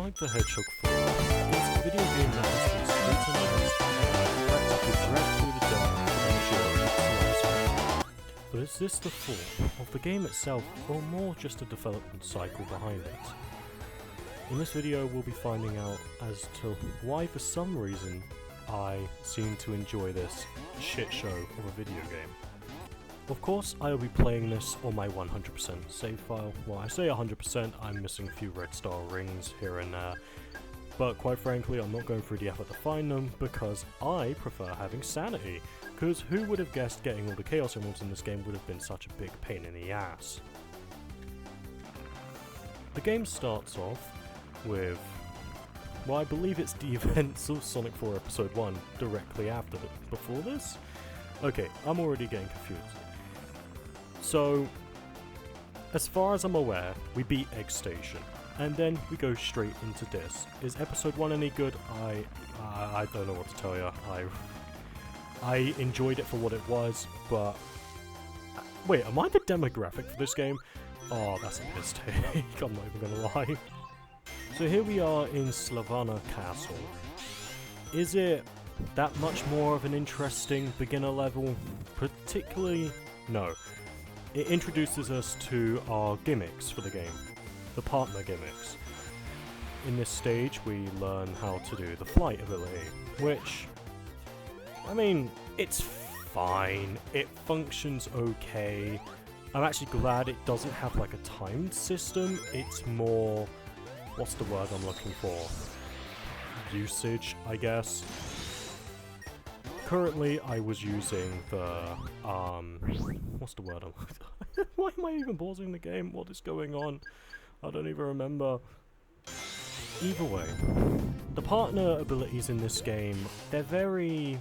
Sonic the Hedgehog 4 is a video game that has been scrutinized and practically dragged through the dirt for its lifespan. But is this the fault of the game itself, or more just a development cycle behind it? In this video we'll be finding out as to why for some reason I seem to enjoy this shit show of a video game. Of course, I will be playing this on my 100% save file. Well, I say 100%, I'm missing a few red star rings here and there. But quite frankly, I'm not going through the effort to find them because I prefer having sanity. Because who would have guessed getting all the chaos emeralds in this game would have been such a big pain in the ass. The game starts off with, well, I believe it's the events of Sonic 4 Episode 1 directly after before this? Okay, I'm already getting confused. So, as far as I'm aware, we beat Egg Station, and then we go straight into this. Is Episode 1 any good? I don't know what to tell you. I enjoyed it for what it was, but... Wait, am I the demographic for this game? Oh, that's a piss take. I'm not even gonna lie. So here we are in Slavana Castle. Is it that much more of an interesting beginner level? Particularly, no. It introduces us to our gimmicks for the game, the partner gimmicks. In this stage we learn how to do the flight ability, which, I mean, it's fine, it functions okay. I'm actually glad it doesn't have like a timed system, it's more, what's the word I'm looking for? Usage, I guess. Currently, I was using the, what's the word why am I even pausing the game? What is going on? I don't even remember. Either way, the partner abilities in this game, they're very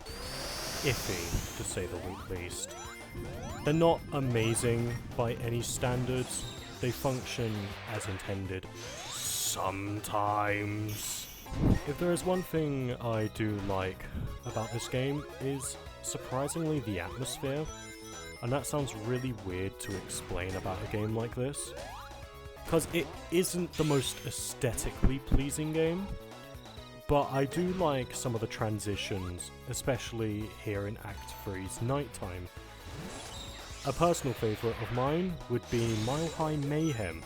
iffy, to say the least. They're not amazing by any standards. They function as intended. Sometimes. If there is one thing I do like about this game is surprisingly the atmosphere, and that sounds really weird to explain about a game like this, because it isn't the most aesthetically pleasing game, but I do like some of the transitions, especially here in Act 3's nighttime. A personal favourite of mine would be Mile High Mayhem,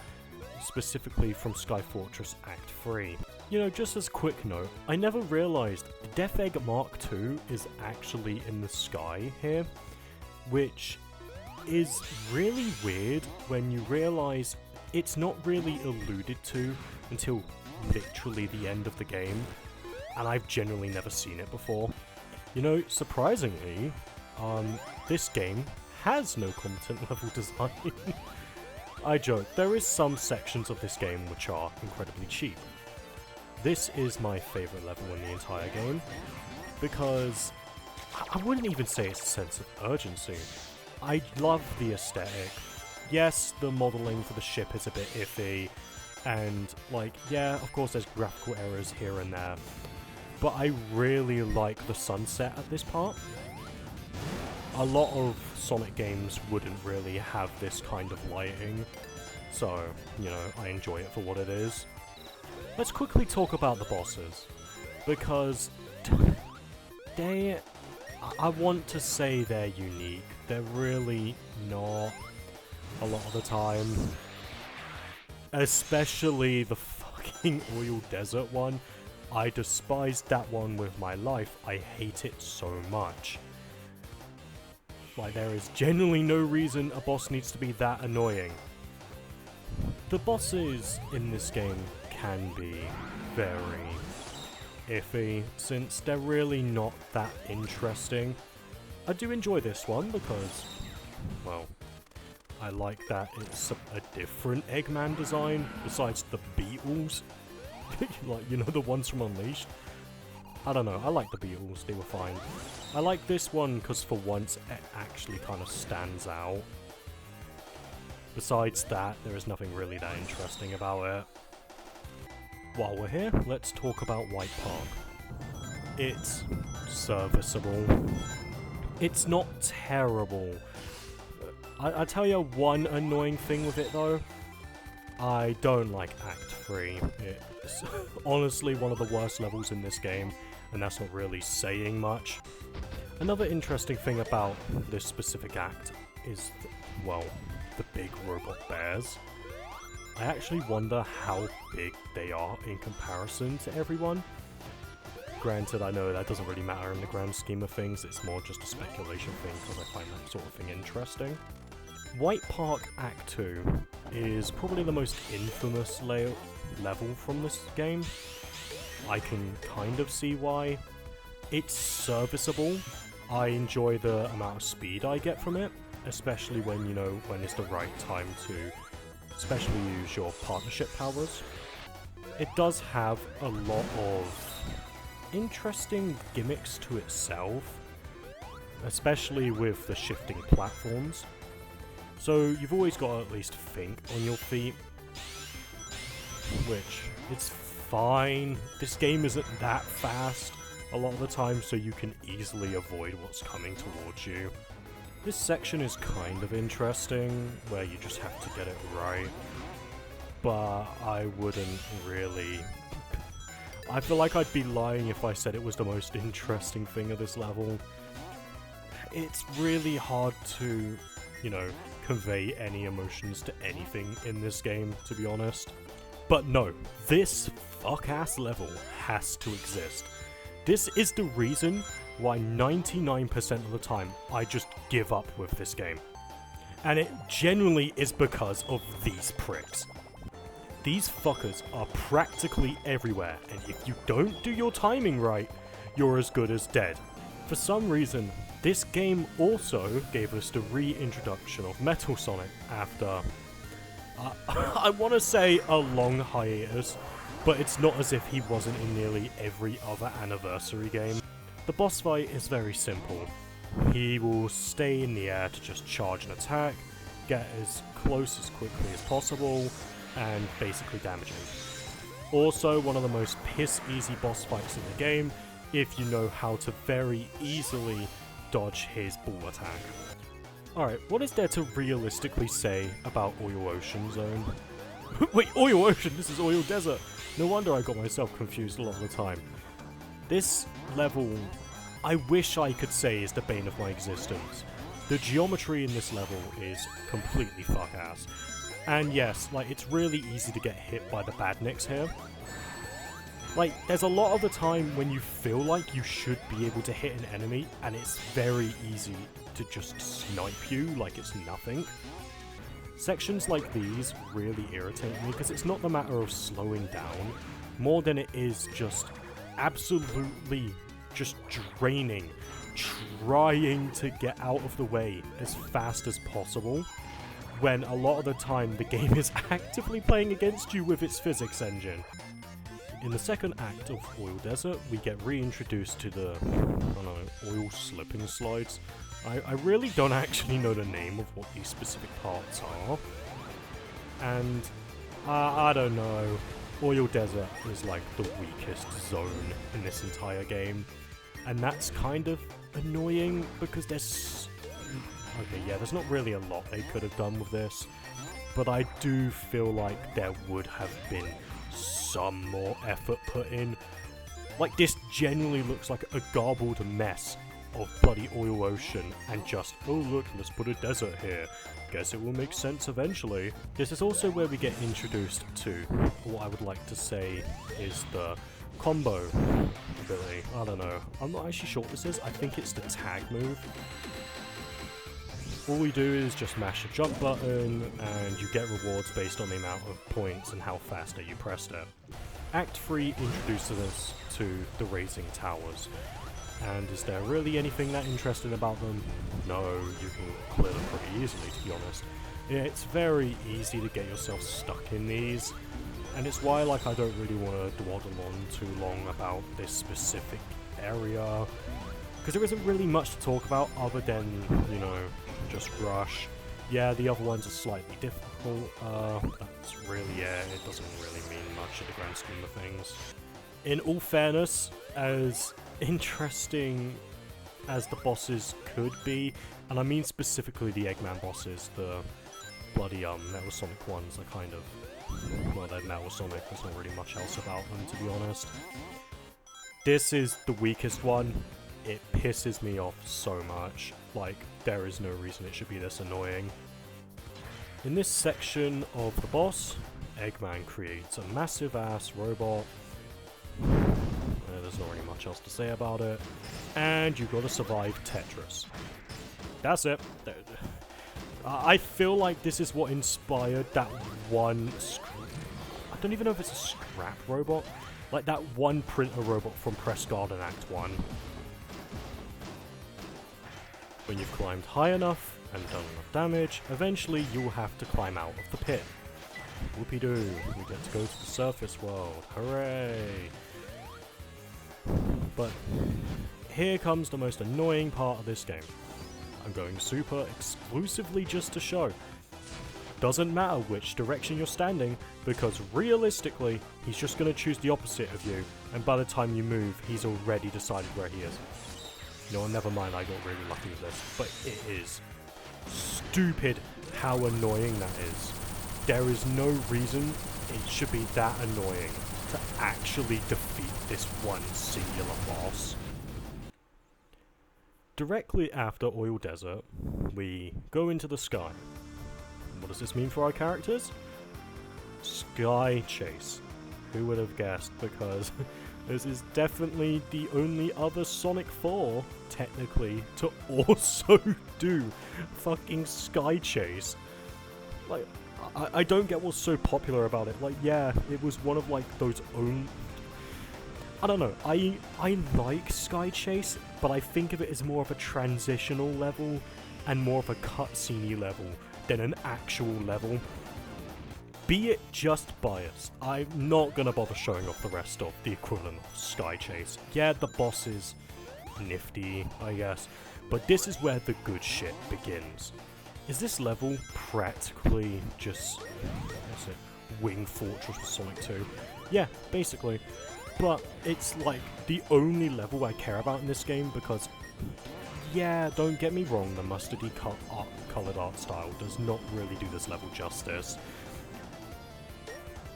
specifically from Sky Fortress Act 3. You know, just as a quick note, I never realised Death Egg Mark II is actually in the sky here, which is really weird when you realise it's not really alluded to until literally the end of the game, and I've genuinely never seen it before. You know, surprisingly, this game has no competent level design. I joke, there is some sections of this game which are incredibly cheap. This is my favourite level in the entire game, because I wouldn't even say it's a sense of urgency. I love the aesthetic. Yes, the modelling for the ship is a bit iffy, and like, yeah, of course there's graphical errors here and there, but I really like the sunset at this part. A lot of Sonic games wouldn't really have this kind of lighting, so, you know, I enjoy it for what it is. Let's quickly talk about the bosses, because I want to say they're unique. They're really not a lot of the time. Especially the fucking Oil Desert one. I despise that one with my life. I hate it so much. Like, there is genuinely no reason a boss needs to be that annoying. The bosses in this game can be very iffy, since they're really not that interesting. I do enjoy this one because, well, I like that it's a different Eggman design besides the Beetles. Like, you know, the ones from Unleashed. I don't know, I like the Beetles, they were fine. I like this one because for once it actually kind of stands out. Besides that, there is nothing really that interesting about it. While we're here, let's talk about White Park. It's serviceable. It's not terrible. I tell you one annoying thing with it though. I don't like Act 3. It's honestly one of the worst levels in this game, and that's not really saying much. Another interesting thing about this specific act is, well, the big robot bears. I actually wonder how big they are in comparison to everyone. Granted, I know that doesn't really matter in the grand scheme of things, it's more just a speculation thing because I find that sort of thing interesting. White Park Act 2 is probably the most infamous level from this game. I can kind of see why. It's serviceable. I enjoy the amount of speed I get from it, especially when, you know, when it's the right time to especially use your partnership powers. It does have a lot of interesting gimmicks to itself, especially with the shifting platforms. So you've always got to at least think on your feet, which it's fine. This game isn't that fast a lot of the time, so you can easily avoid what's coming towards you. This section is kind of interesting, where you just have to get it right, but I wouldn't really... I feel like I'd be lying if I said it was the most interesting thing of this level. It's really hard to, you know, convey any emotions to anything in this game, to be honest. But no, this fuck-ass level has to exist. This is the reason why 99% of the time I just give up with this game. And it genuinely is because of these pricks. These fuckers are practically everywhere, and if you don't do your timing right, you're as good as dead. For some reason, this game also gave us the reintroduction of Metal Sonic after, I want to say a long hiatus, but it's not as if he wasn't in nearly every other anniversary game. The boss fight is very simple. He will stay in the air to just charge an attack, get as close as quickly as possible, and basically damage him. Also, one of the most piss-easy boss fights in the game, if you know how to very easily dodge his ball attack. Alright, what is there to realistically say about Oil Ocean Zone? Wait, Oil Ocean? This is Oil Desert! No wonder I got myself confused a lot of the time. This level, I wish I could say is the bane of my existence. The geometry in this level is completely fuck-ass. And yes, like, it's really easy to get hit by the badniks here. Like, there's a lot of the time when you feel like you should be able to hit an enemy, and it's very easy to just snipe you like it's nothing. Sections like these really irritate me, because it's not the matter of slowing down, more than it is just absolutely just draining, trying to get out of the way as fast as possible, when a lot of the time the game is actively playing against you with its physics engine. In the second act of Oil Desert, we get reintroduced to the, I don't know, oil slipping slides. I really don't actually know the name of what these specific parts are. And, I don't know, Oil Desert is like the weakest zone in this entire game. And that's kind of annoying, because there's... Okay, yeah, there's not really a lot they could have done with this, but I do feel like there would have been some more effort put in. Like, this genuinely looks like a garbled mess of bloody Oil Ocean, and just, oh look, let's put a desert here. Guess it will make sense eventually. This is also where we get introduced to what I would like to say is the combo ability. I don't know. I'm not actually sure what this is. I think it's the tag move. All we do is just mash a jump button, and you get rewards based on the amount of points and how fast you pressed it. Act 3 introduces us to the Raising Towers. And is there really anything that interesting about them? No, you can clear them pretty easily, to be honest. It's very easy to get yourself stuck in these, and it's why, like, I don't really want to dawdle on too long about this specific area, because there isn't really much to talk about other than, you know, just rush. Yeah, the other ones are slightly difficult, that's really, yeah, it doesn't really mean much in the grand scheme of things. In all fairness, as interesting as the bosses could be, and I mean specifically the Eggman bosses, the bloody Metal Sonic ones are kind of well, they're Metal Sonic, there's not really much else about them, to be honest. This is the weakest one. It pisses me off so much. Like, there is no reason it should be this annoying. In this section of the boss, Eggman creates a massive-ass robot. There's not really much else to say about it. And you gotta survive Tetris. That's it. I feel like this is what inspired that one... I don't even know if it's a scrap robot. Like that one printer robot from Press Garden Act 1. When you've climbed high enough and done enough damage, eventually you'll have to climb out of the pit. Whoopie-doo, we get to go to the surface world, hooray! But here comes the most annoying part of this game. I'm going super exclusively just to show. Doesn't matter which direction you're standing, because realistically, he's just going to choose the opposite of you, and by the time you move, he's already decided where he is. You know what, never mind, I got really lucky with this, but it is stupid how annoying that is. There is no reason it should be that annoying to actually defeat this one singular boss. Directly after Oil Desert, we go into the sky. What does this mean for our characters? Sky Chase. Who would have guessed, because this is definitely the only other Sonic 4, technically, to also do fucking Sky Chase. Like, I don't get what's so popular about it. Like, yeah, it was one of, like, those own... I don't know, I like Sky Chase, but I think of it as more of a transitional level and more of a cutscene level than an actual level. Be it just biased, I'm not gonna bother showing off the rest of the equivalent of Sky Chase. Yeah, the boss is nifty, I guess, but this is where the good shit begins. Is this level practically just, what's it, Wing Fortress with Sonic 2? Yeah, basically. But it's like the only level I care about in this game because, yeah, don't get me wrong, the mustardy coloured art style does not really do this level justice.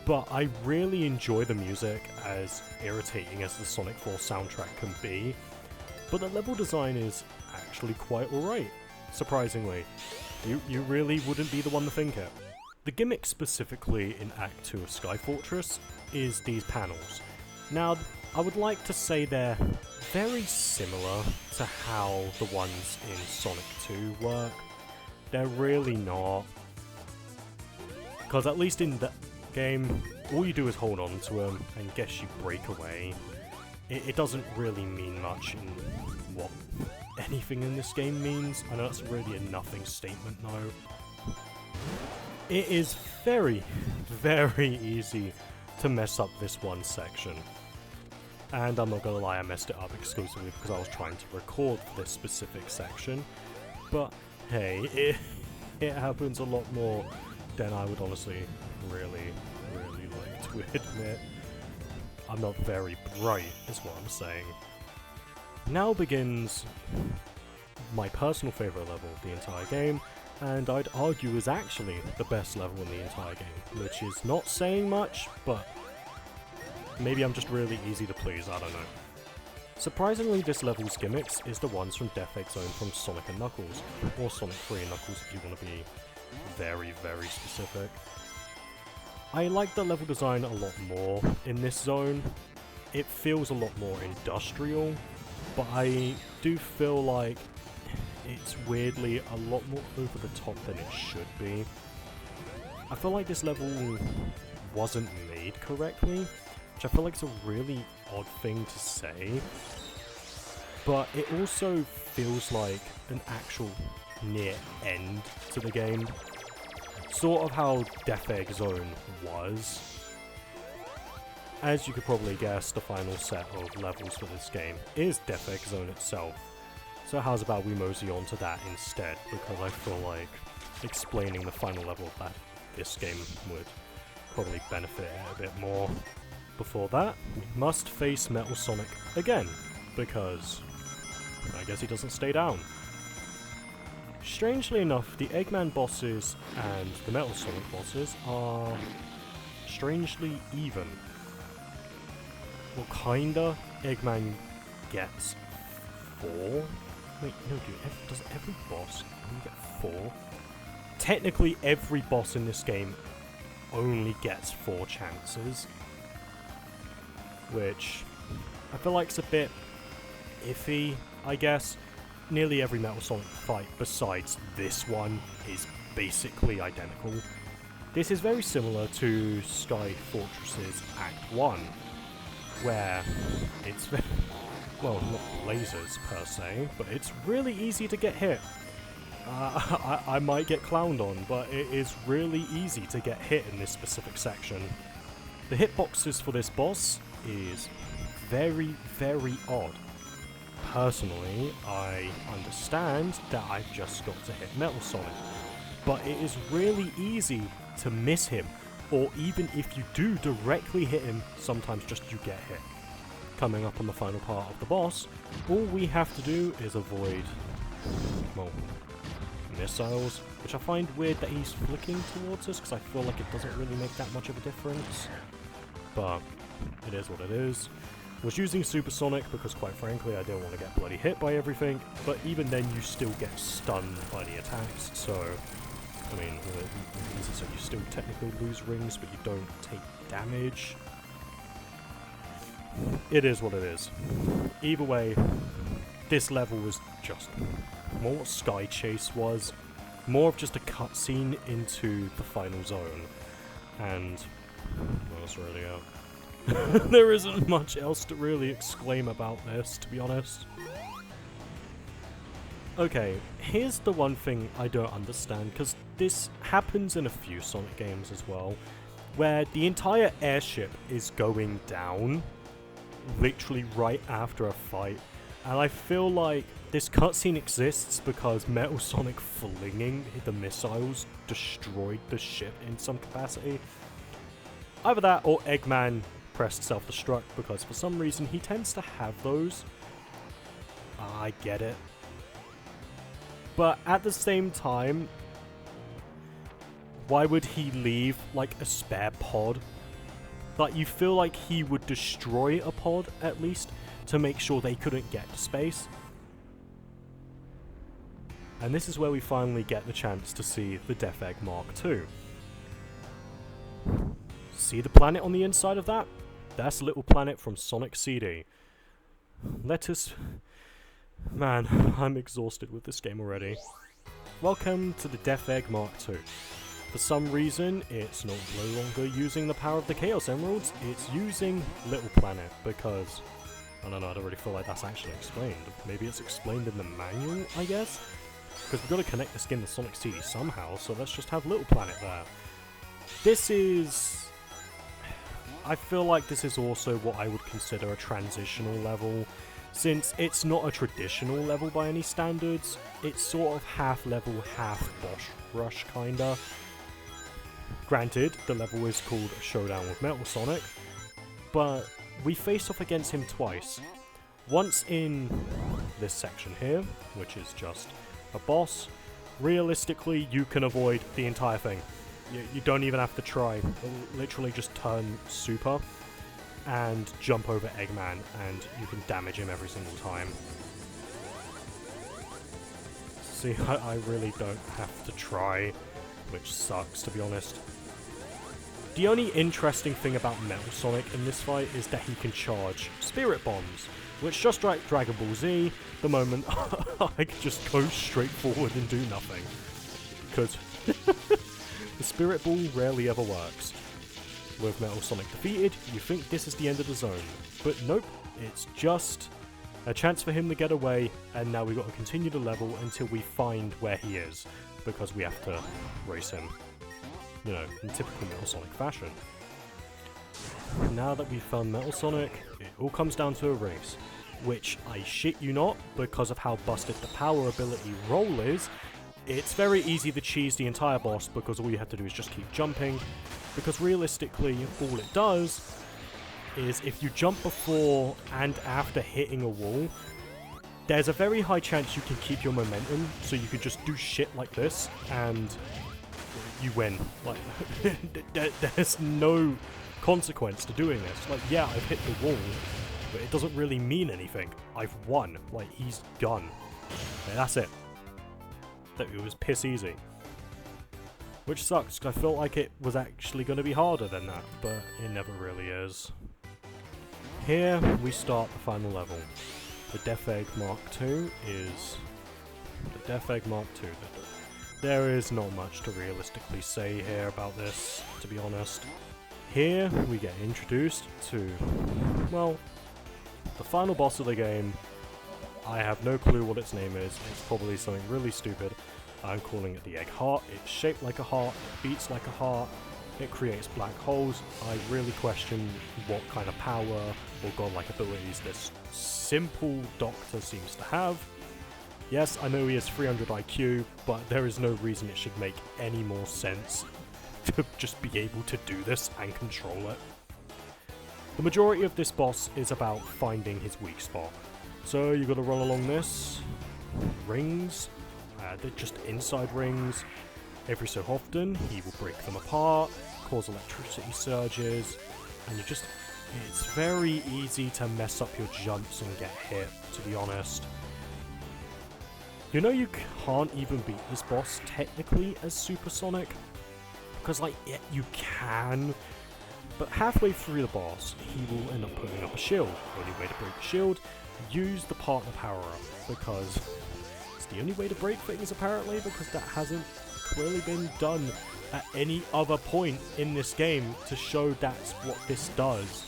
But I really enjoy the music, as irritating as the Sonic 4 soundtrack can be. But the level design is actually quite alright, surprisingly. You really wouldn't be the one to think it. The gimmick specifically in Act 2 of Sky Fortress is these panels. Now, I would like to say they're very similar to how the ones in Sonic 2 work. They're really not. Because at least in that game, all you do is hold on to them and guess you break away. It doesn't really mean much in what anything in this game means. I know that's really a nothing statement though. It is very, very easy to mess up this one section. And I'm not gonna lie, I messed it up exclusively because I was trying to record this specific section. But hey, it happens a lot more than I would honestly really like to admit. I'm not very bright, is what I'm saying. Now begins my personal favourite level of the entire game, and I'd argue is actually the best level in the entire game, which is not saying much, but maybe I'm just really easy to please, I don't know. Surprisingly, this level's gimmicks is the ones from Death Egg Zone from Sonic & Knuckles, or Sonic 3 and Knuckles if you want to be very, very specific. I like the level design a lot more in this zone. It feels a lot more industrial, but I do feel like it's weirdly a lot more over the top than it should be. I feel like this level wasn't made correctly, which I feel like is a really odd thing to say, but it also feels like an actual near end to the game. Sort of how Death Egg Zone was. As you could probably guess, the final set of levels for this game is Death Egg Zone itself. So how's about we mosey on to that instead, because I feel like explaining the final level of that this game would probably benefit it a bit more. Before that, we must face Metal Sonic again, because I guess he doesn't stay down. Strangely enough, the Eggman bosses and the Metal Sonic bosses are strangely even. Well, kinda. Eggman gets 4? Wait, no, dude, does every boss only get 4? Technically, every boss in this game only gets 4 chances. Which, I feel like it's a bit iffy, I guess. Nearly every Metal Sonic fight besides this one is basically identical. This is very similar to Sky Fortress's Act 1, where it's, well, not lasers per se, but it's really easy to get hit. I might get clowned on, but it is really easy to get hit in this specific section. The hitboxes for this boss is very, very odd. Personally, I understand that I've just got to hit Metal Sonic, but it is really easy to miss him, or even if you do directly hit him, sometimes just you get hit. Coming up on the final part of the boss, all we have to do is avoid, well, missiles, which I find weird that he's flicking towards us, because I feel like it doesn't really make that much of a difference, but it is what it is. Was using Supersonic because, quite frankly, I didn't want to get bloody hit by everything, but even then you still get stunned by the attacks, so, I mean, so you still technically lose rings, but you don't take damage. It is what it is. Either way, this level was just more what Sky Chase was, more of just a cutscene into the final zone, and well, that's really it. There isn't much else to really exclaim about this, to be honest. Okay, here's the one thing I don't understand, because this happens in a few Sonic games as well, where the entire airship is going down, literally right after a fight, and I feel like this cutscene exists because Metal Sonic flinging the missiles destroyed the ship in some capacity. Either that or Eggman pressed self-destruct, because for some reason he tends to have those. I get it. But at the same time, why would he leave like a spare pod? Like, you feel like he would destroy a pod at least to make sure they couldn't get to space. And this is where we finally get the chance to see the Death Egg Mark II. See the planet on the inside of that? That's a little planet from Sonic CD. Let us... Man, I'm exhausted with this game already. Welcome to the Death Egg Mark II. For some reason, it's no longer using the power of the Chaos Emeralds, it's using Little Planet, because... I don't know, I don't really feel like that's actually explained. Maybe it's explained in the manual, I guess? Because we've got to connect the skin to Sonic CD somehow, so let's just have Little Planet there. This is... I feel like this is also what I would consider a transitional level, since it's not a traditional level by any standards. It's sort of half level, half boss rush kinda. Granted, the level is called Showdown with Metal Sonic, but we face off against him twice. Once in this section here, which is just a boss. Realistically, you can avoid the entire thing. You don't even have to try. Literally just turn super and jump over Eggman, and you can damage him every single time. See, I really don't have to try, which sucks, to be honest. The only interesting thing about Metal Sonic in this fight is that he can charge Spirit Bombs, which, just like Dragon Ball Z, the moment I could just go straight forward and do nothing. Because the Spirit Ball rarely ever works. With Metal Sonic defeated, you think this is the end of the zone, but nope, it's just a chance for him to get away, and now we've got to continue the level until we find where he is, because we have to race him, you know, in typical Metal Sonic fashion. Now that we've found Metal Sonic, it all comes down to a race, which I shit you not, because of how busted the power ability roll is. It's very easy to cheese the entire boss, because all you have to do is just keep jumping, because realistically all it does is if you jump before and after hitting a wall, there's a very high chance you can keep your momentum, so you could just do shit like this and you win. Like, there's no consequence to doing this. Like, yeah, I've hit the wall, but it doesn't really mean anything. I've won. Like, he's done. Okay, that's it. It was piss easy. Which sucks, because I felt like it was actually going to be harder than that, but it never really is. Here, we start the final level. The Death Egg Mark II is... the Death Egg Mark II. There is not much to realistically say here about this, to be honest. Here, we get introduced to, well, the final boss of the game. I have no clue what its name is. It's probably something really stupid. I'm calling it the Egg Heart. It's shaped like a heart, it beats like a heart, it creates black holes. I really question what kind of power or godlike abilities this simple doctor seems to have. Yes, I know he has 300 IQ, but there is no reason it should make any more sense to just be able to do this and control it. The majority of this boss is about finding his weak spot. So you gotta run along this. Rings. They're just inside rings. Every so often, he will break them apart, cause electricity surges, and it's very easy to mess up your jumps and get hit, to be honest. You know you can't even beat this boss technically as Supersonic, because like, yeah, you can, but halfway through the boss, he will end up putting up a shield. The only way to break the shield, use the partner power-up, because it's the only way to break things apparently, because that hasn't clearly been done at any other point in this game to show that's what this does.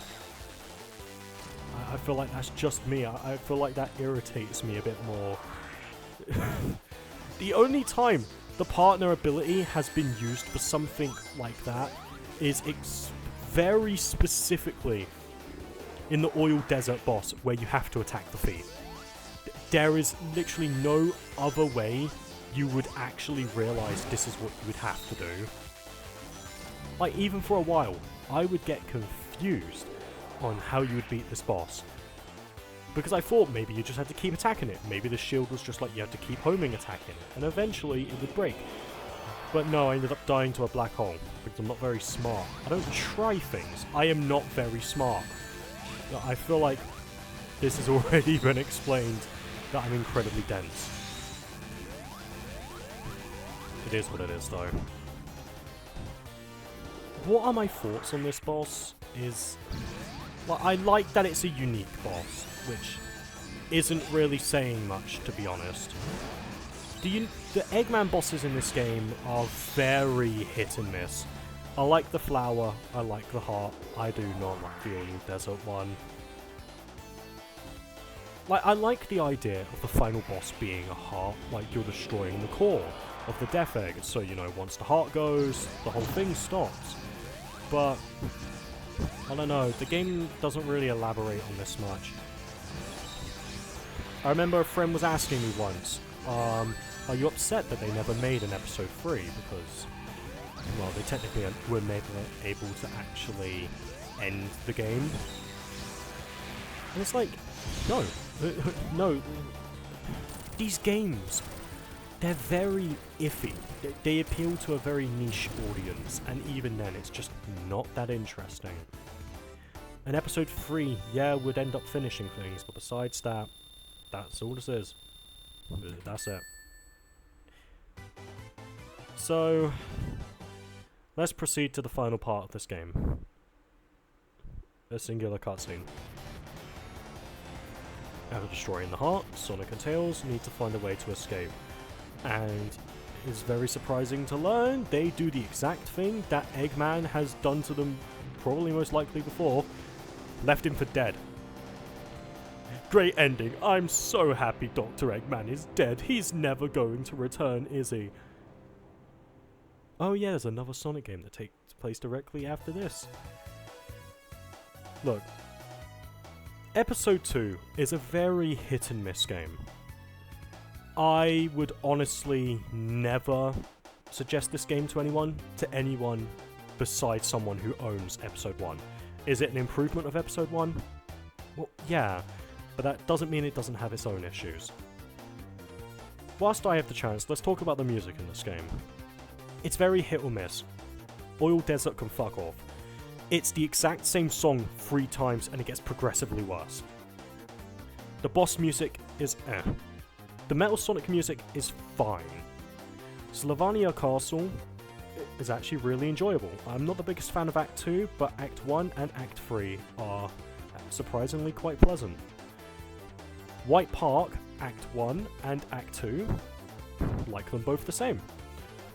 I feel like that's just me. I feel like that irritates me a bit more. The only time the partner ability has been used for something like that is very specifically in the oil desert boss where you have to attack the feet. There is literally no other way you would actually realize this is what you would have to do. Like, even for a while, I would get confused on how you would beat this boss. Because I thought maybe you just had to keep attacking it. Maybe the shield was just like you had to keep homing attacking it, and eventually it would break. But no, I ended up dying to a black hole, because I'm not very smart. I don't try things. I am not very smart. I feel like this has already been explained, that I'm incredibly dense. It is what it is, though. What are my thoughts on this boss is... well, I like that it's a unique boss, which isn't really saying much, to be honest. The Eggman bosses in this game are very hit and miss. I like the flower, I like the heart, I do not like the oil desert one. Like, I like the idea of the final boss being a heart, like you're destroying the core of the Death Egg, so you know, once the heart goes, the whole thing stops. But I don't know, the game doesn't really elaborate on this much. I remember a friend was asking me once, are you upset that they never made an episode 3? Because, well, they technically were never able to actually end the game. And it's like, no, no, these games, they're very iffy. They appeal to a very niche audience, and even then, it's just not that interesting. And episode 3, yeah, would end up finishing things, but besides that, that's all this is. That's it. So, let's proceed to the final part of this game. A singular cutscene. After destroying the heart, Sonic and Tails need to find a way to escape. And it's very surprising to learn they do the exact thing that Eggman has done to them probably most likely before. Left him for dead. Great ending. I'm so happy Dr. Eggman is dead. He's never going to return, is he? Oh yeah, there's another Sonic game that takes place directly after this. Look. Episode 2 is a very hit and miss game. I would honestly never suggest this game to anyone besides someone who owns Episode 1. Is it an improvement of Episode 1? Well, yeah, but that doesn't mean it doesn't have its own issues. Whilst I have the chance, let's talk about the music in this game. It's very hit or miss. Oil Desert can fuck off. It's the exact same song 3 times and it gets progressively worse. The boss music is eh. The Metal Sonic music is fine. Sylvania Castle is actually really enjoyable. I'm not the biggest fan of Act 2, but Act 1 and Act 3 are surprisingly quite pleasant. White Park, Act 1 and Act 2, like them both the same.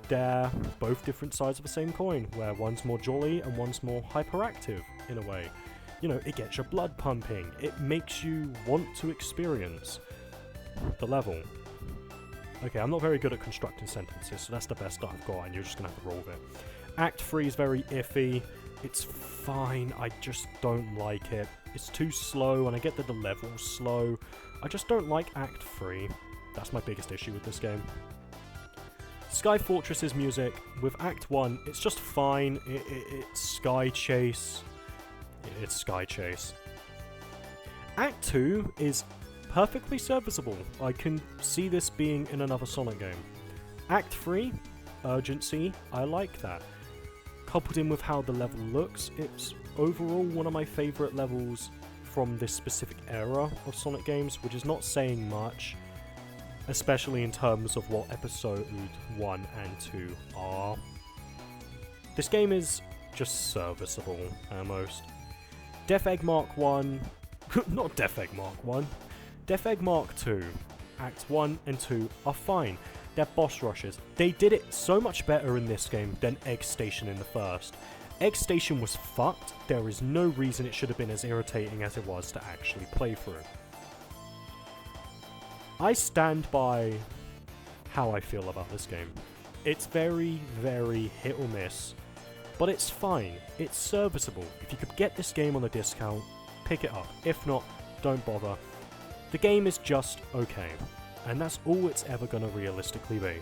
They're both different sides of the same coin, where one's more jolly and one's more hyperactive, in a way. You know, it gets your blood pumping, it makes you want to experience the level. Okay, I'm not very good at constructing sentences, so that's the best that I've got, and you're just gonna have to roll with it. Act 3 is very iffy. It's fine, I just don't like it. It's too slow, and I get that the level's slow. I just don't like Act 3. That's my biggest issue with this game. Sky Fortress's music, with Act 1, it's just fine. It's Sky Chase. It's Sky Chase. Act 2 is perfectly serviceable. I can see this being in another Sonic game. Act 3, urgency, I like that. Coupled in with how the level looks, it's overall one of my favourite levels from this specific era of Sonic games, which is not saying much, especially in terms of what Episode 1 and 2 are. This game is just serviceable, almost. Death Egg Mark 1... not Death Egg Mark 1. Death Egg Mark 2, Acts 1 and 2 are fine. They're boss rushes. They did it so much better in this game than Egg Station in the first. Egg Station was fucked. There is no reason it should have been as irritating as it was to actually play through. I stand by how I feel about this game. It's very, very hit or miss, but it's fine. It's serviceable. If you could get this game on a discount, pick it up. If not, don't bother. The game is just okay, and that's all it's ever gonna realistically be.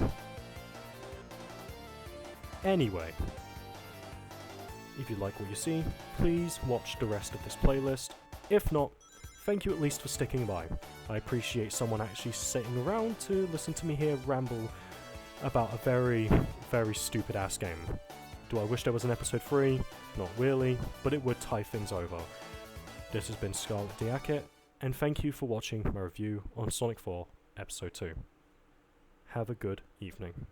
Anyway, if you like what you see, please watch the rest of this playlist. If not, thank you at least for sticking by. I appreciate someone actually sitting around to listen to me here ramble about a very, very stupid ass game. Do I wish there was an episode 3? Not really, but it would tie things over. This has been Scarlet Diacket, and thank you for watching my review on Sonic 4 Episode 2. Have a good evening.